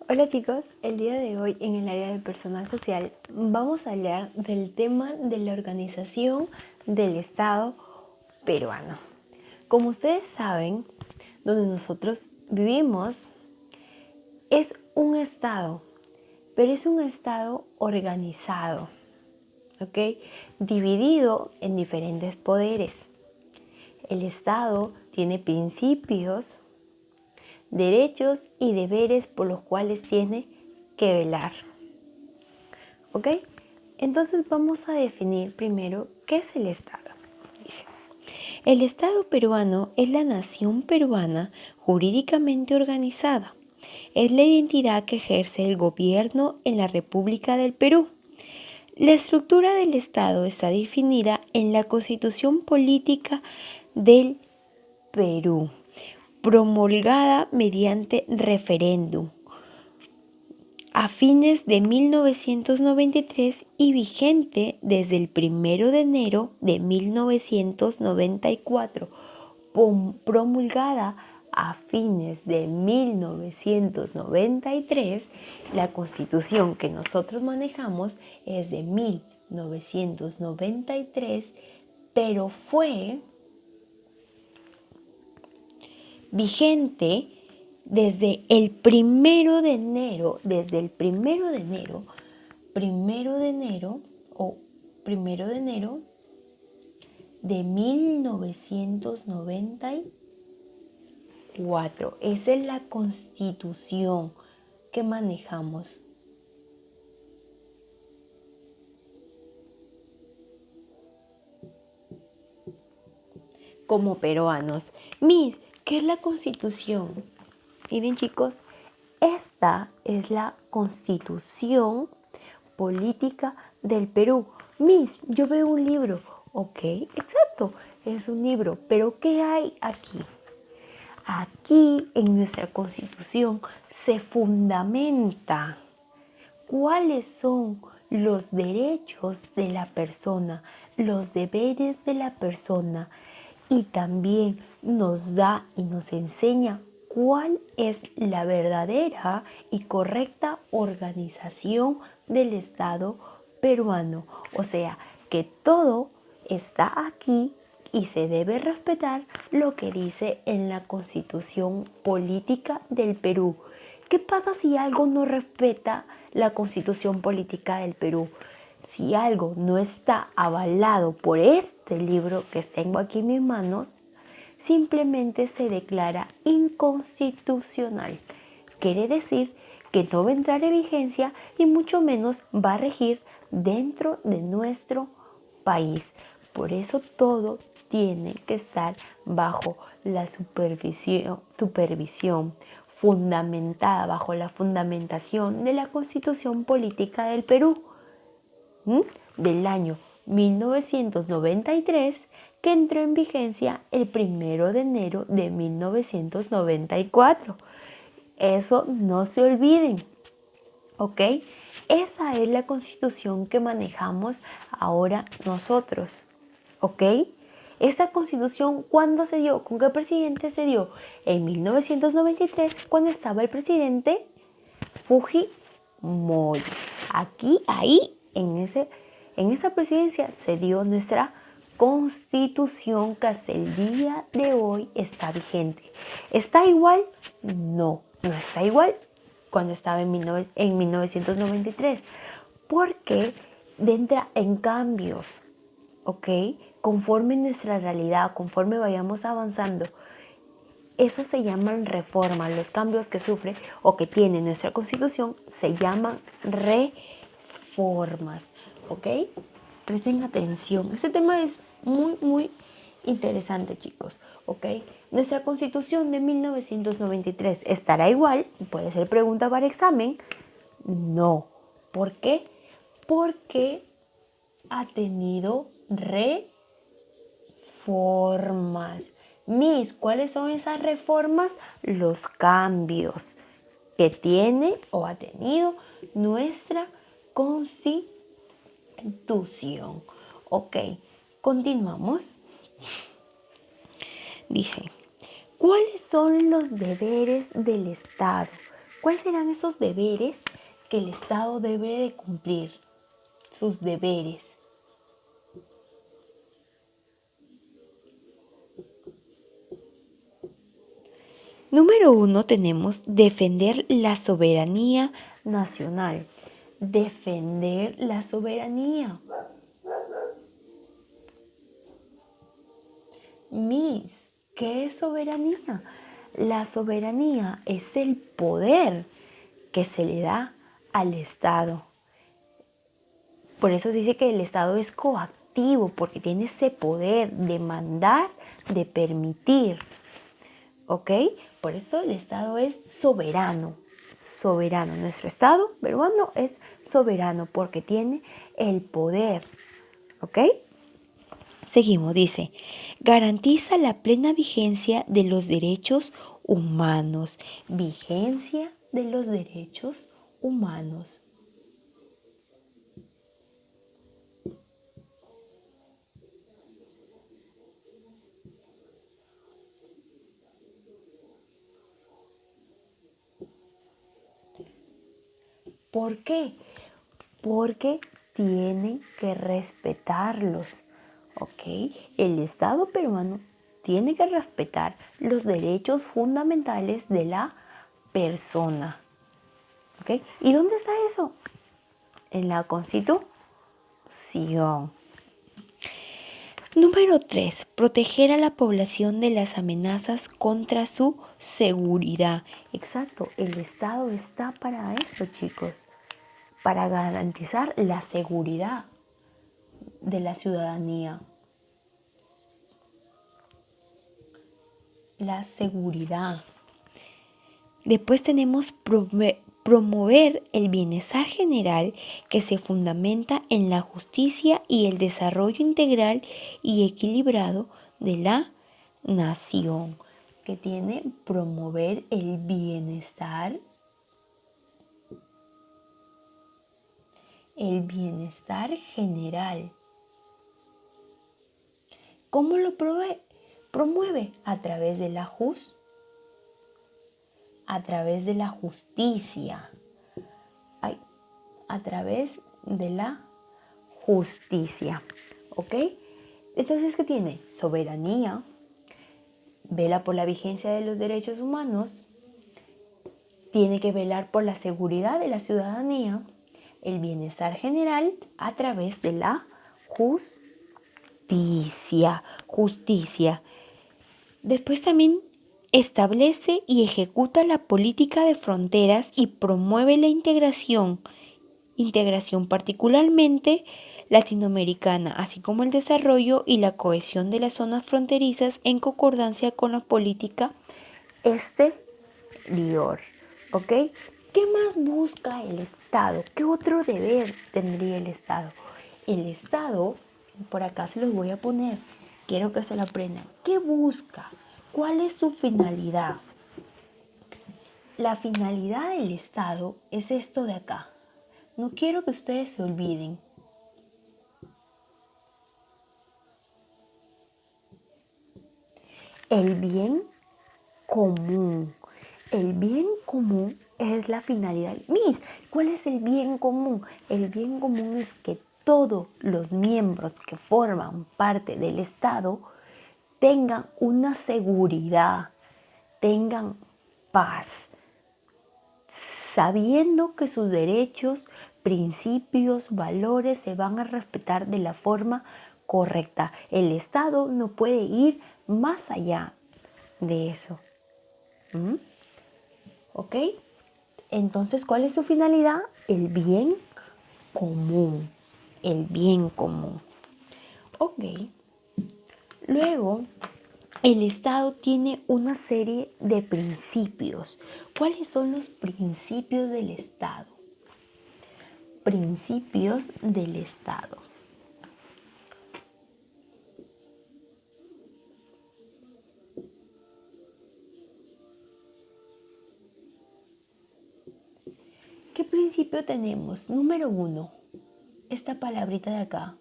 Hola chicos, el día de hoy en el área de personal social vamos a hablar del tema de la organización del Estado peruano. Como ustedes saben, donde nosotros vivimos es un Estado, pero es un Estado organizado, ¿ok? Dividido en diferentes poderes. El Estado tiene principios, derechos y deberes por los cuales tiene que velar. ¿Ok? Entonces vamos a definir primero qué es el Estado. Dice, el Estado peruano es la nación peruana jurídicamente organizada. Es la identidad que ejerce el gobierno en la República del Perú. La estructura del Estado está definida en la Constitución Política del Perú, promulgada mediante referéndum a fines de 1993 y vigente desde el 1 de enero de 1994, promulgada a fines de 1993, la Constitución que nosotros manejamos es de 1993, pero fue vigente desde el primero de enero de 1994. Esa es la Constitución que manejamos. Como peruanos. ¿Qué es la Constitución? Miren chicos, esta es la Constitución Política del Perú. Yo veo un libro. Ok, exacto, es un libro. Pero ¿qué hay aquí? Aquí en nuestra Constitución se fundamenta cuáles son los derechos de la persona, los deberes de la persona, y también nos da y nos enseña cuál es la verdadera y correcta organización del Estado peruano. O sea, que todo está aquí y se debe respetar lo que dice en la Constitución Política del Perú. ¿Qué pasa si algo no respeta la Constitución Política del Perú? Si algo no está avalado por este libro que tengo aquí en mis manos, simplemente se declara inconstitucional. Quiere decir que no va a entrar en vigencia y mucho menos va a regir dentro de nuestro país. Por eso todo tiene que estar bajo la supervisión fundamentada, bajo la fundamentación de la Constitución Política del Perú del año 1993, que entró en vigencia el 1 de enero de 1994. Eso no se olviden, ¿ok? Esa es la Constitución que manejamos ahora nosotros, ¿ok? Esta Constitución, ¿cuándo se dio? ¿Con qué presidente se dio? En 1993, cuando estaba el presidente Fujimori. Ahí, en esa presidencia se dio nuestra Constitución, que hasta el día de hoy está vigente. ¿Está igual? No está igual cuando estaba en 1993, porque entra en cambios, ¿ok? Conforme nuestra realidad, conforme vayamos avanzando. Eso se llaman reformas. Los cambios que sufre o que tiene nuestra Constitución se llaman reformas, ¿ok? Presten atención. Este tema es muy interesante, chicos, ¿ok? Nuestra Constitución de 1993 estará igual. Puede ser pregunta para examen. No. ¿Por qué? Porque ha tenido reformas. ¿Cuáles son esas reformas? Los cambios que tiene o ha tenido nuestra Constitución. Ok, continuamos. Dice, ¿cuáles son los deberes del Estado? ¿Cuáles serán esos deberes que el Estado debe de cumplir? Sus deberes. Número 1 tenemos defender la soberanía nacional. Defender la soberanía. Miss, ¿qué es soberanía? La soberanía es el poder que se le da al Estado. Por eso se dice que el Estado es coactivo, porque tiene ese poder de mandar, de permitir. ¿Ok? Por eso el Estado es soberano. Soberano. Nuestro Estado peruano es soberano porque tiene el poder. ¿Ok? Seguimos, dice, garantiza la plena vigencia de los derechos humanos. Vigencia de los derechos humanos. ¿Por qué? Porque tienen que respetarlos. ¿Ok? El Estado peruano tiene que respetar los derechos fundamentales de la persona. ¿Ok? ¿Y dónde está eso? En la Constitución. Número 3. Proteger a la población de las amenazas contra su seguridad. Exacto, el Estado está para eso, chicos, para garantizar la seguridad de la ciudadanía. La seguridad. Después tenemos promover el bienestar general que se fundamenta en la justicia y el desarrollo integral y equilibrado de la nación, que tiene promover el bienestar general. ¿Cómo lo promueve? A través de la justicia. A través de la justicia. ¿Ok? Entonces, ¿qué tiene? Soberanía, vela por la vigencia de los derechos humanos, tiene que velar por la seguridad de la ciudadanía, el bienestar general a través de la justicia. Después también establece y ejecuta la política de fronteras y promueve la integración particularmente latinoamericana, así como el desarrollo y la cohesión de las zonas fronterizas en concordancia con la política exterior. ¿Ok? ¿Qué más busca el Estado? ¿Qué otro deber tendría el Estado? El Estado, por acá se los voy a poner, quiero que se lo aprendan. ¿Qué busca? ¿Cuál es su finalidad? La finalidad del Estado es esto de acá. No quiero que ustedes se olviden. El bien común. El bien común es la finalidad. Miss, ¿cuál es el bien común? El bien común es que todos los miembros que forman parte del Estado tengan una seguridad, tengan paz, sabiendo que sus derechos, principios, valores se van a respetar de la forma correcta. El Estado no puede ir más allá de eso. ¿Ok? Entonces, ¿cuál es su finalidad? El bien común. El bien común. Ok. Luego, el Estado tiene una serie de principios. ¿Cuáles son los principios del Estado? Principios del Estado. ¿Qué principio tenemos? Número 1. Esta palabrita de acá.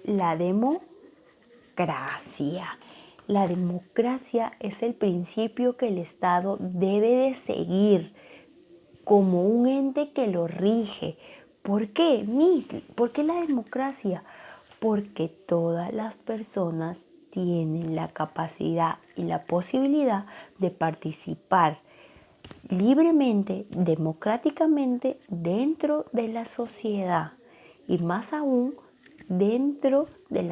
La democracia. La democracia es el principio que el Estado debe de seguir como un ente que lo rige. ¿Por qué, Miss? ¿Por qué la democracia? Porque todas las personas tienen la capacidad y la posibilidad de participar libremente, democráticamente dentro de la sociedad y más aún dentro de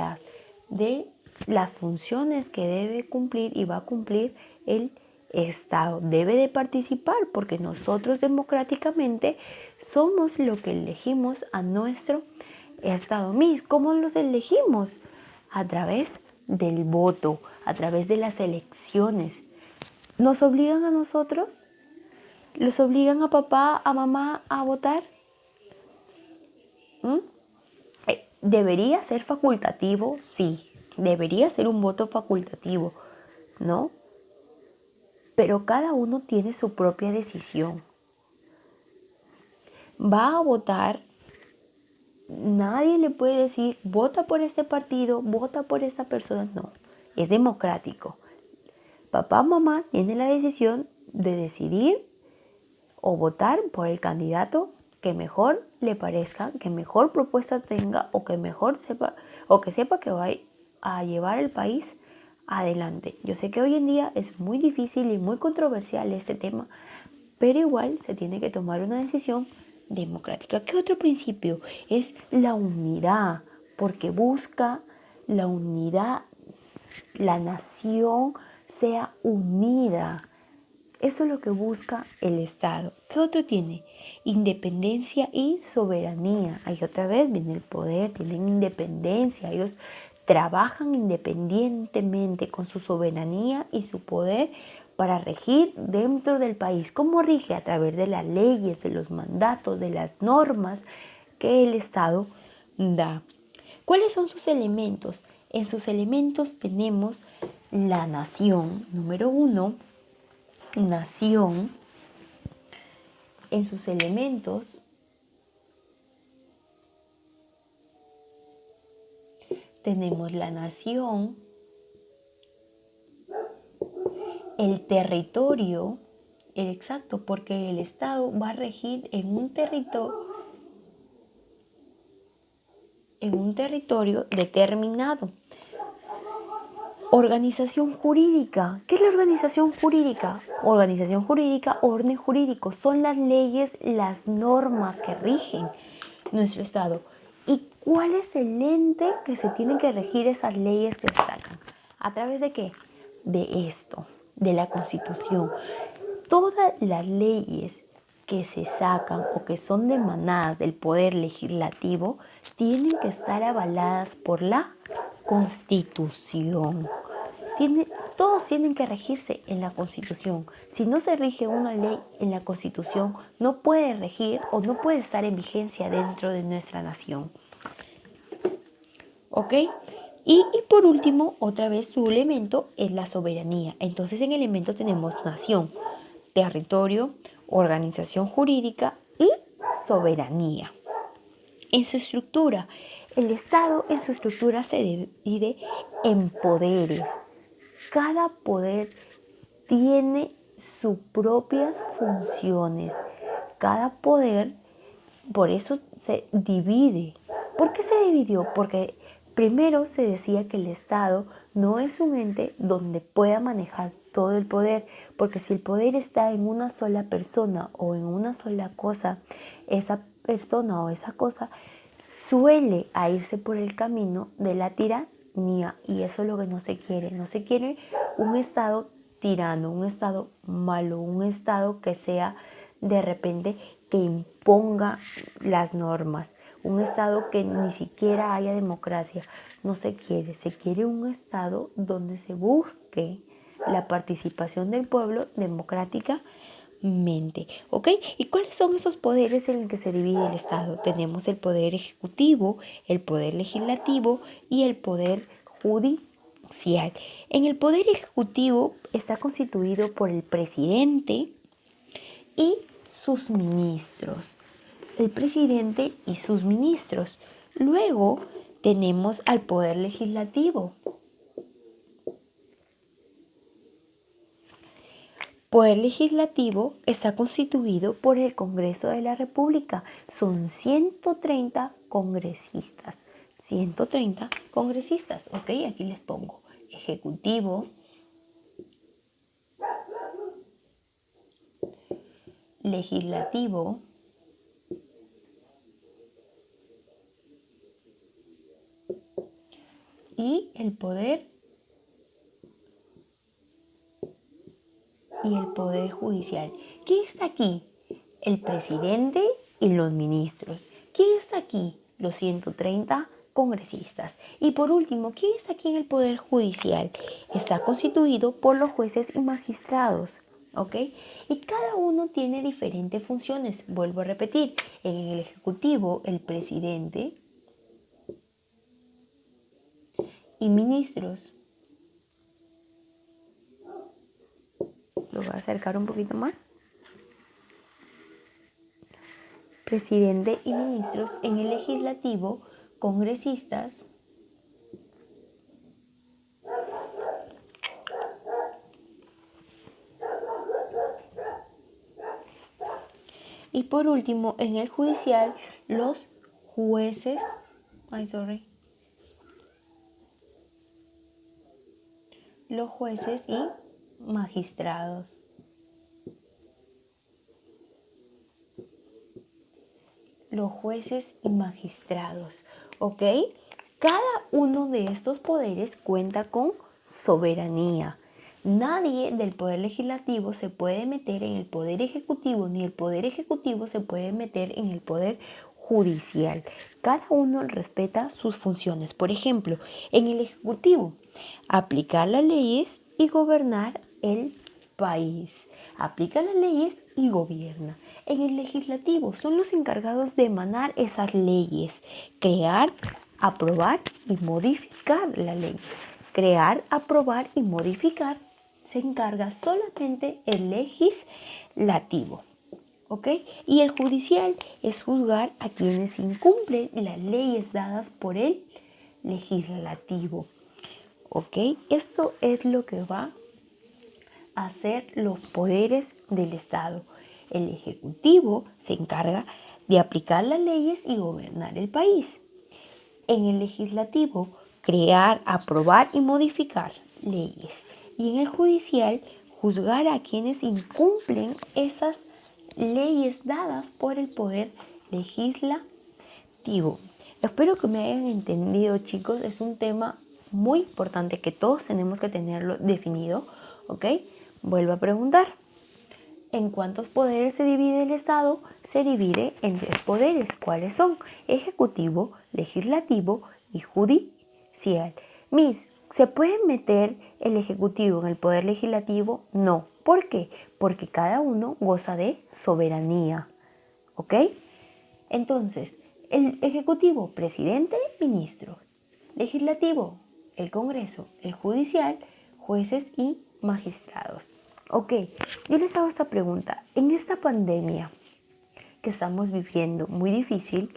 las funciones que debe cumplir y va a cumplir el Estado. Debe de participar porque nosotros democráticamente somos lo que elegimos a nuestro Estado. ¿Cómo los elegimos? A través del voto, a través de las elecciones. ¿Nos obligan a nosotros? ¿Los obligan a papá, a mamá a votar? ¿Debería ser facultativo? Sí, debería ser un voto facultativo, ¿no? Pero cada uno tiene su propia decisión. Va a votar, nadie le puede decir, vota por este partido, vota por esta persona. No, es democrático. Papá, mamá tienen la decisión de decidir o votar por el candidato que mejor le parezca, que mejor propuesta tenga o que mejor sepa o que sepa que va a llevar el país adelante. Yo sé que hoy en día es muy difícil y muy controversial este tema, pero igual se tiene que tomar una decisión democrática. ¿Qué otro principio? Es la unidad, porque busca la unidad, la nación sea unida. Eso es lo que busca el Estado. ¿Qué otro tiene? Independencia y soberanía. Ahí otra vez viene el poder, tienen independencia. Ellos trabajan independientemente con su soberanía y su poder para regir dentro del país. ¿Cómo rige? A través de las leyes, de los mandatos, de las normas que el Estado da. ¿Cuáles son sus elementos? En sus elementos tenemos la nación, número 1, nación. En sus elementos tenemos la nación, el territorio, exacto, porque el Estado va a regir en un territorio determinado. Organización jurídica. ¿Qué es la organización jurídica? Organización jurídica, orden jurídico, son las leyes, las normas que rigen nuestro Estado. ¿Y cuál es el ente que se tienen que regir esas leyes que se sacan? ¿A través de qué? De esto, de la Constitución. Todas las leyes que se sacan o que son demanadas del Poder Legislativo tienen que estar avaladas por la Constitución. Todos tienen que regirse en la Constitución. Si no se rige una ley en la Constitución, no puede regir o no puede estar en vigencia dentro de nuestra nación. ¿Ok? Y por último, otra vez su elemento es la soberanía. Entonces en elemento tenemos nación, territorio, organización jurídica y soberanía. En su estructura, el Estado en su estructura se divide en poderes. Cada poder tiene sus propias funciones. Cada poder, por eso se divide. ¿Por qué se dividió? Porque primero se decía que el Estado no es un ente donde pueda manejar todo el poder, porque si el poder está en una sola persona o en una sola cosa, esa persona o esa cosa suele a irse por el camino de la tiranía, y eso es lo que no se quiere. No se quiere un Estado tirano, un Estado malo, un Estado que sea de repente que imponga las normas, un Estado que ni siquiera haya democracia. No se quiere un Estado donde se busque la participación del pueblo democráticamente, ¿ok? ¿Y cuáles son esos poderes en los que se divide el Estado? Tenemos el poder ejecutivo, el poder legislativo y el poder judicial. En el poder ejecutivo está constituido por el presidente y sus ministros. El presidente y sus ministros. Luego tenemos al poder legislativo. poder legislativo está constituido por el Congreso de la República. Son 130 congresistas. 130 congresistas. Ok, aquí les pongo ejecutivo, legislativo, y el poder judicial. ¿Quién está aquí? El presidente y los ministros. ¿Quién está aquí? Los 130 congresistas. Y por último, ¿quién está aquí en el poder judicial? Está constituido por los jueces y magistrados. ¿Ok? Y cada uno tiene diferentes funciones. Vuelvo a repetir, en el ejecutivo, el presidente y ministros. Lo voy a acercar un poquito más. Presidente y ministros. En el legislativo, congresistas, y por último, en el judicial, los jueces, los jueces y magistrados. Los jueces y magistrados, ¿ok? Cada uno de estos poderes cuenta con soberanía. Nadie del poder legislativo se puede meter en el poder ejecutivo, ni el poder ejecutivo se puede meter en el poder judicial. Cada uno respeta sus funciones. Por ejemplo, en el ejecutivo, aplicar las leyes y gobernar el país. Aplica las leyes y gobierna. En el legislativo son los encargados de emanar esas leyes, crear, aprobar y modificar la ley. Crear, aprobar y modificar se encarga solamente el legislativo. ¿Ok? Y el judicial es juzgar a quienes incumplen las leyes dadas por el legislativo. ¿Ok? Esto es lo que va a hacer los poderes del Estado. El ejecutivo se encarga de aplicar las leyes y gobernar el país. En el legislativo, crear, aprobar y modificar leyes. Y en el judicial, juzgar a quienes incumplen esas leyes dadas por el poder legislativo. Espero que me hayan entendido, chicos. Es un tema muy importante que todos tenemos que tenerlo definido, ¿ok? Vuelvo a preguntar. ¿En cuántos poderes se divide el Estado? Se divide en 3 poderes. ¿Cuáles son? Ejecutivo, legislativo y judicial. ¿Se puede meter el Ejecutivo en el poder legislativo? No. ¿Por qué? Porque cada uno goza de soberanía. ¿Ok? Entonces, el Ejecutivo, presidente, ministro. Legislativo, el Congreso. El judicial, jueces y magistrados. Ok, yo les hago esta pregunta. En esta pandemia que estamos viviendo muy difícil,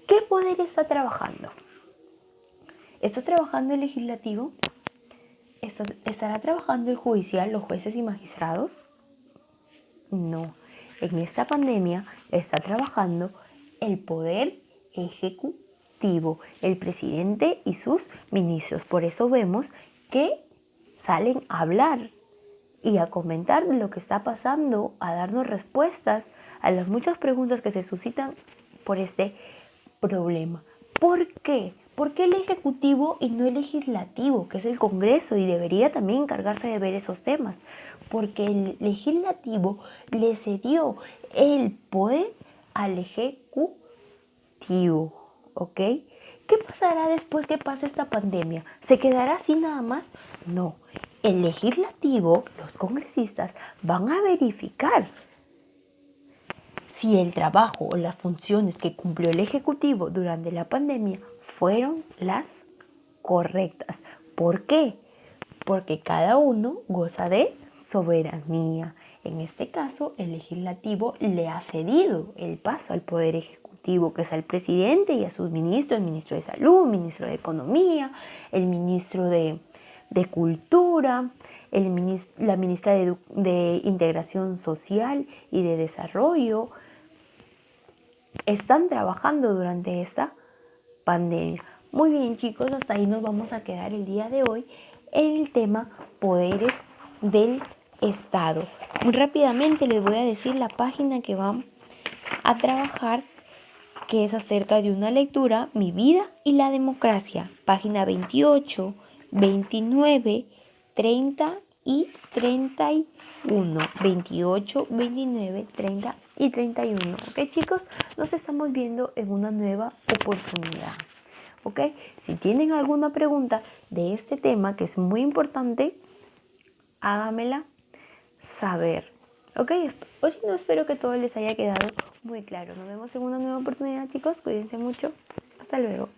¿qué poder está trabajando? ¿Está trabajando el legislativo? ¿Estará trabajando el judicial, los jueces y magistrados? No. En esta pandemia está trabajando el poder ejecutivo, el presidente y sus ministros. Por eso vemos que salen a hablar y a comentar lo que está pasando, a darnos respuestas a las muchas preguntas que se suscitan por este problema. ¿Por qué? ¿Por qué el Ejecutivo y no el Legislativo, que es el Congreso y debería también encargarse de ver esos temas? Porque el Legislativo le cedió el poder al Ejecutivo, ¿ok? ¿Qué pasará después que pase esta pandemia? ¿Se quedará así nada más? No. El legislativo, los congresistas, van a verificar si el trabajo o las funciones que cumplió el ejecutivo durante la pandemia fueron las correctas. ¿Por qué? Porque cada uno goza de soberanía. En este caso, el legislativo le ha cedido el paso al poder ejecutivo, que es al presidente y a sus ministros, el ministro de Salud, el ministro de Economía, el ministro de de Cultura, la ministra de Integración Social y de Desarrollo, están trabajando durante esta pandemia. Muy bien, chicos, hasta ahí nos vamos a quedar el día de hoy en el tema poderes del Estado. Muy rápidamente les voy a decir la página que van a trabajar, que es acerca de una lectura, Mi vida y la democracia, página 28, 29, 30 y 31. 28, 29, 30 y 31. ¿Ok, chicos? Nos estamos viendo en una nueva oportunidad. ¿Ok? Si tienen alguna pregunta de este tema, que es muy importante, hágamela saber. ¿Ok? O si no, espero que todo les haya quedado muy claro. Nos vemos en una nueva oportunidad, chicos. Cuídense mucho. Hasta luego.